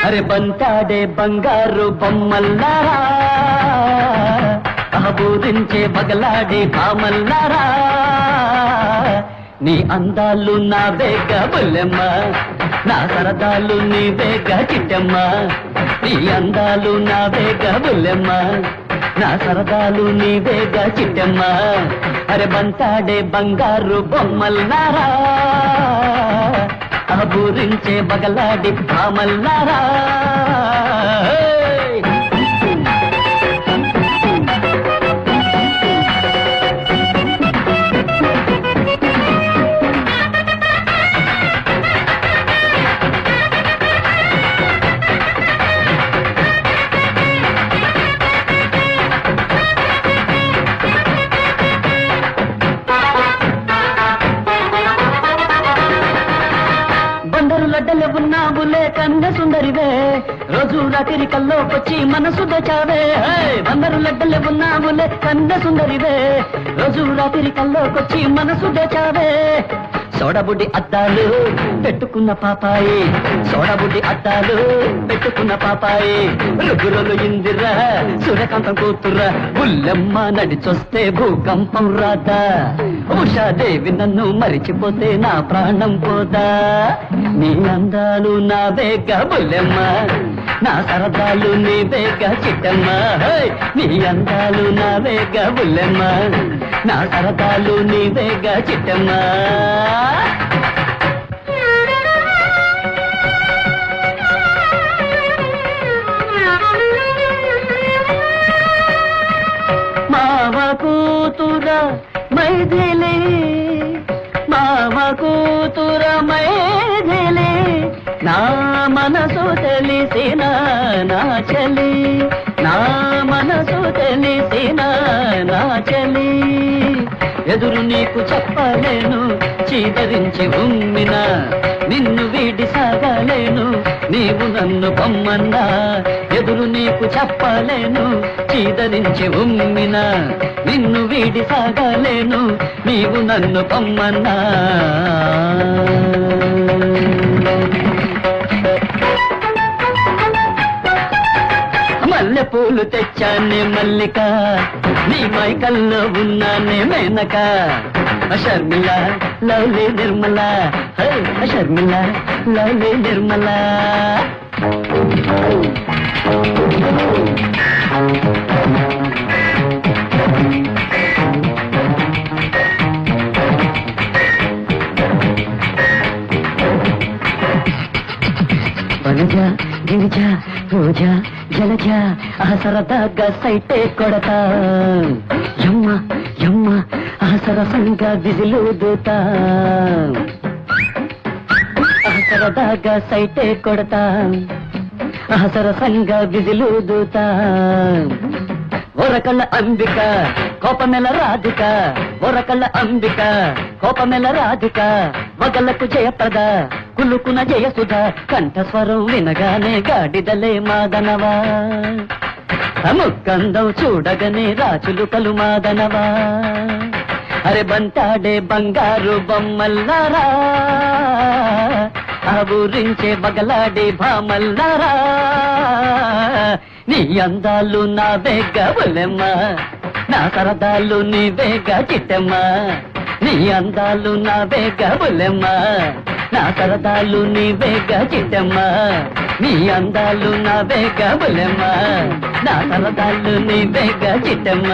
అరే బంటాడే బంగారు బొమ్మల్లారా, అహబూరించే బగలాడే బామల్లారా, నీ అందాలు నా వేగ బుల్లెమ్మ, నా సరదాలు నీ వేగ చిట్టమ్మ. నీ అందాలు నా వేగ బుల్లెమ్మ, నా సరదాలు నీ వేగ చిట్టమ్మ. అరే బంటాడే బంగారు బొమ్మల్లారా, అహబూరించే బగలాడి బామల్లారా. బందరు లడ్డలు ఉన్నావులే కన్నె సుందరివే, రోజు రాత్రి కల్లోకొచ్చి మనసు దచావే. బందరు లడ్డలు ఉన్నావులే కన్నె సుందరివే, రోజు రాత్రి కల్లోకొచ్చి మనసు దచావే. సోడబుడ్డి అద్దాలు పెట్టుకున్న పాపాయి, సోడబుడ్డి అద్దాలు పెట్టుకున్న పాపాయి, రుగురులు ఇందిరా సూర్యకాంతం కూతురా, బుల్లెమ్మ నడిచొస్తే భూకంపం రాదా, ఉషాదేవి నన్ను మరిచిపోతే నా ప్రాణం పోదా. నీ అందాలు నా వేగ బుల్లెమ్మ, నా సరదాలు నీ వేగ చిట్టమ్మ. నీ అందాలు నా వేగ బుల్లెమ్మ, నా సరదాలు నీ వేగ చిట్టమ్మ. మావ కూతుర మైథిలి, మావ కూతుర మైథిలి, నా మనసు తెలిసిన నా చలి, నా మనసు తెలిసిన నా చలి. ఎదురు నీకు చెప్పలేను చీదరించి ఉమ్మిన, నిన్ను వీడి సాగలేను నీవు నన్ను పొమ్మన్నా. ఎదురు నీకు చెప్పలేను చీదరించి ఉమ్మిన, నిన్ను వీడి సాగలేను నీవు నన్ను పొమ్మన్నా. మల్లె పూలు తెచ్చానే మల్లిక, నీ మైకల్లో ఉన్నానే మేనక. Sharmila lovely Nirmala, Sharmila lovely Nirmala. వనజ గిరిజ పూజ జలజ సరదాగా సైటే కొడతా, యమ్మ యమ్మ సరసంగా విజిలు దూతా, సరదాగా సైటే కొడతా, సరసంగా విజిలు దూతా. ఒరకళ్ళ అంబిక కోపమెల రాధిక, ఒరకళ్ళ అంబిక కోపమెల రాధిక, వగలకు జయప్రద కులుకున జయసుధ, కంఠస్వరం వినగానే గాడిదలే మాదనవా, ముక్కందం చూడగనే రాజులు కలు మాదనవా. అరే బంటాడే బంగారు బొమ్మల్లారా, అబూరించే బగలాడే భామల్లారా, నీ అందాలు నా వేగ బుల్లెమ్మ, నా సరదాలు నీ వేగ చిట్టమ్మ. నీ అందాలు నా వేగ బుల్లెమ్మ, నా సరదాలు నీ వేగ చిట్టమ్మ. నీ అందాలు నా వేగ బుల్లెమ్మ, నా సరదాలు నీ వేగ చిట్టమ్మ.